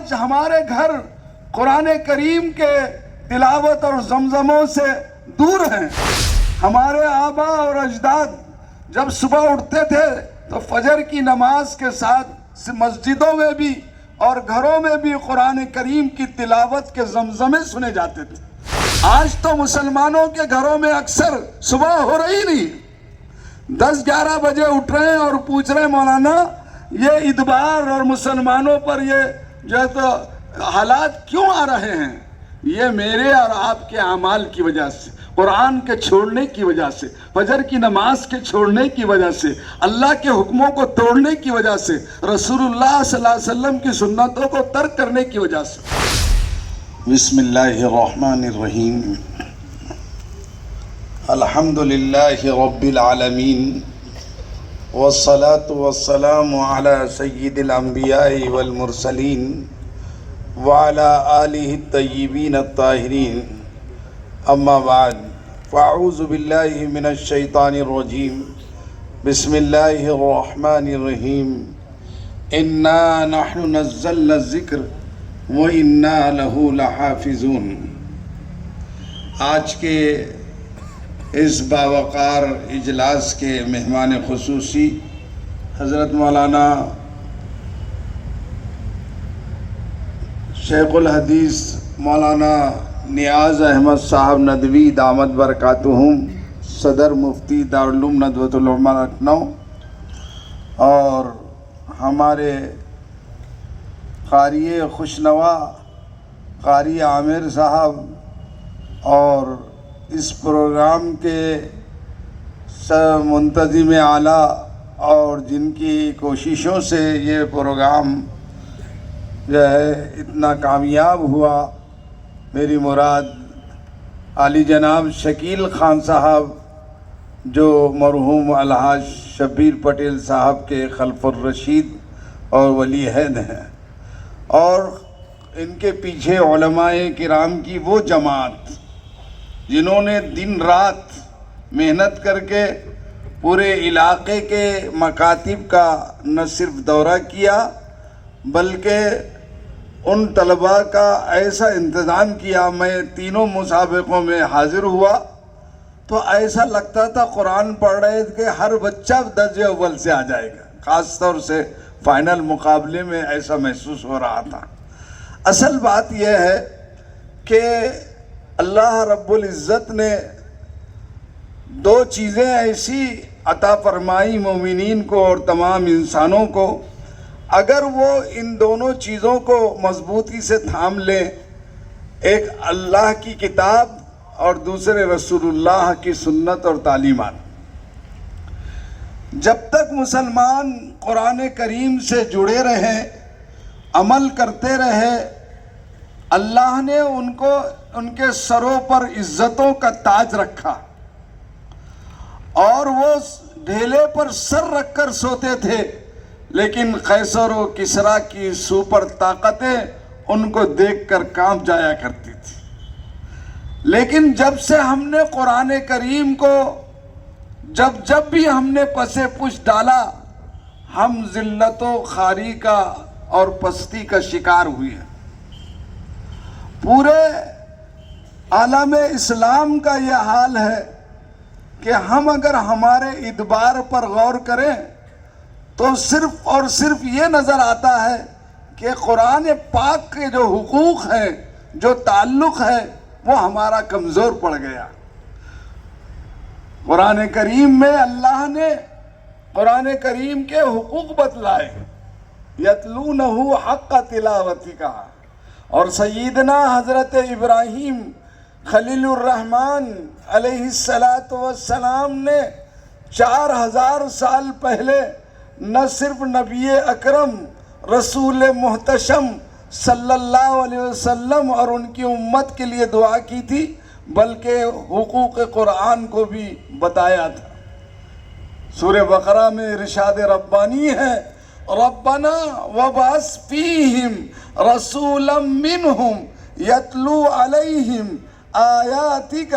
آج ہمارے گھر قرآن کریم کے تلاوت اور زمزموں سے دور ہیں۔ ہمارے آباء اور اجداد جب صبح اٹھتے تھے تو فجر کی نماز کے ساتھ مسجدوں میں بھی اور گھروں میں بھی قرآن کریم کی تلاوت کے زمزمے سنے جاتے تھے۔ آج تو مسلمانوں کے گھروں میں اکثر صبح ہو رہی نہیں، 10-11 بجے اٹھ رہے ہیں اور پوچھ رہے ہیں مولانا یہ ادبار اور مسلمانوں پر یہ جو تو حالات کیوں آ رہے ہیں؟ یہ میرے اور آپ کے اعمال کی وجہ سے، قرآن کے چھوڑنے کی وجہ سے، فجر کی نماز کے چھوڑنے کی وجہ سے، اللہ کے حکموں کو توڑنے کی وجہ سے، رسول اللہ صلی اللہ علیہ وسلم کی سنتوں کو ترک کرنے کی وجہ سے۔ بسم اللہ الرحمن الرحیم۔ الحمدللہ رب العالمین والصلاة والسلام علی سید الانبیاء والمرسلین وعلی آلہ الطیبین الطاہرین، اما بعد فاعوذ باللہ من الشیطان الرجیم، بسم اللہ الرحمن الرحیم۔ انا نحن نزلنا الذکر وَإِنَّا لَهُ لَحَافِظُونَ۔ آج کے اس باوقار اجلاس کے مہمان خصوصی حضرت مولانا شیخ الحدیث مولانا نیاز احمد صاحب ندوی دامت برکاتہم، صدر مفتی دارالعلوم ندوۃ العلماء لکھنؤ، اور ہمارے قاری خوشنوا قاری عامر صاحب، اور اس پروگرام کے منتظم اعلیٰ اور جن کی کوششوں سے یہ پروگرام جو ہے اتنا کامیاب ہوا، میری مراد عالی جناب شکیل خان صاحب جو مرحوم الحاج شبیر پٹیل صاحب کے خلف الرشید اور ولی عہد ہیں، اور ان کے پیچھے علماء کرام کی وہ جماعت جنہوں نے دن رات محنت کر کے پورے علاقے کے مکاتب کا نہ صرف دورہ کیا بلکہ ان طلباء کا ایسا انتظام کیا۔ میں تینوں مسابقوں میں حاضر ہوا تو ایسا لگتا تھا قرآن پڑھ رہے کہ ہر بچہ درجے اول سے آ جائے گا، خاص طور سے فائنل مقابلے میں ایسا محسوس ہو رہا تھا۔ اصل بات یہ ہے کہ اللہ رب العزت نے دو چیزیں ایسی عطا فرمائی مومنین کو اور تمام انسانوں کو، اگر وہ ان دونوں چیزوں کو مضبوطی سے تھام لیں، ایک اللہ کی کتاب اور دوسرے رسول اللہ کی سنت اور تعلیمات، جب تک مسلمان قرآن کریم سے جڑے رہے، عمل کرتے رہے، اللہ نے ان کے سروں پر عزتوں کا تاج رکھا، اور وہ ڈھیلے پر سر رکھ کر سوتے تھے، لیکن قیصر و کسریٰ کی سپر طاقتیں ان کو دیکھ کر کانپ جایا کرتی تھی۔ لیکن جب سے ہم نے قرآن کریم کو جب بھی ہم نے پسے پش ڈالا، ہم ذلت و خواری کا اور پستی کا شکار ہوئے ہیں۔ پورے عالم اسلام کا یہ حال ہے کہ ہم اگر ہمارے ادبار پر غور کریں تو صرف اور صرف یہ نظر آتا ہے کہ قرآن پاک کے جو حقوق ہیں، جو تعلق ہے، وہ ہمارا کمزور پڑ گیا۔ قرآن کریم میں اللہ نے قرآن کریم کے حقوق بتلائے، یتلونہ حق تلاوتی کہا، اور سیدنا حضرت ابراہیم خلیل الرحمن علیہ السلام نے 4000 سال پہلے نہ صرف نبی اکرم رسول محتشم صلی اللہ علیہ وسلم اور ان کی امت کے لیے دعا کی تھی، بلکہ حقوق قرآن کو بھی بتایا تھا۔ سورہ بقرہ میں ارشاد ربانی ہے، ربنا وبعث فیہم رسولا منہم یتلو علیہم آیاتک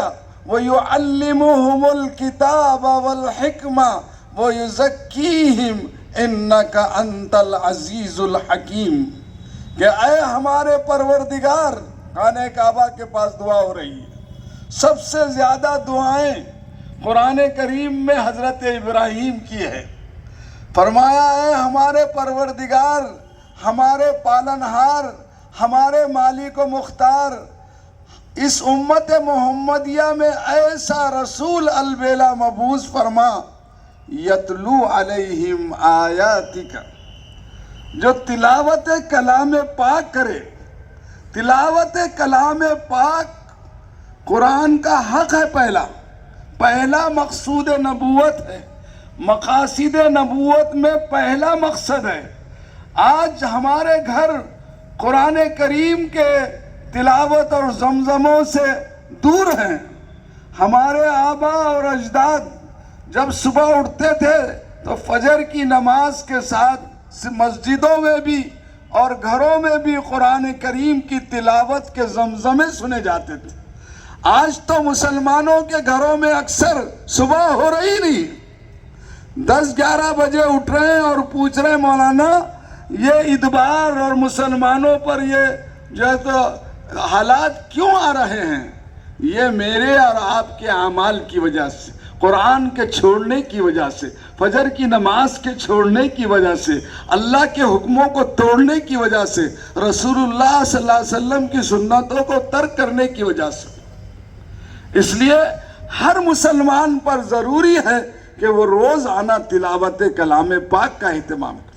ویعلمہم الکتاب والحکمہ ویزکیہم انک انت العزیز الحکیم۔ کہ اے ہمارے پروردگار، خانہ کعبہ کے پاس دعا ہو رہی ہے۔ سب سے زیادہ دعائیں قرآن کریم میں حضرت ابراہیم کی ہے۔ فرمایا اے ہمارے پروردگار، ہمارے پالنہار، ہمارے مالک و مختار، اس امت محمدیہ میں ایسا رسول البیلا مبعوث فرما، یتلو علیہم آیاتک، جو تلاوت کلام پاک کرے۔ تلاوت کلام پاک قرآن کا حق ہے، پہلا مقصود نبوت ہے، مقاصد نبوت میں پہلا مقصد ہے۔ آج ہمارے گھر قرآن کریم کے تلاوت اور زمزموں سے دور ہیں۔ ہمارے آبا اور اجداد جب صبح اٹھتے تھے تو فجر کی نماز کے ساتھ مسجدوں میں بھی اور گھروں میں بھی قرآن کریم کی تلاوت کے زمزمے سنے جاتے تھے۔ آج تو مسلمانوں کے گھروں میں اکثر صبح ہو رہی نہیں، 10-11 بجے اٹھ رہے ہیں اور پوچھ رہے ہیں مولانا یہ ادبار اور مسلمانوں پر یہ جو ہے تو حالات کیوں آ رہے ہیں؟ یہ میرے اور آپ کے اعمال کی وجہ سے، قرآن کے چھوڑنے کی وجہ سے، فجر کی نماز کے چھوڑنے کی وجہ سے، اللہ کے حکموں کو توڑنے کی وجہ سے، رسول اللہ صلی اللہ علیہ وسلم کی سنتوں کو ترک کرنے کی وجہ سے۔ اس لیے ہر مسلمان پر ضروری ہے کہ وہ روزانہ تلاوت کلام پاک کا اہتمام کرے۔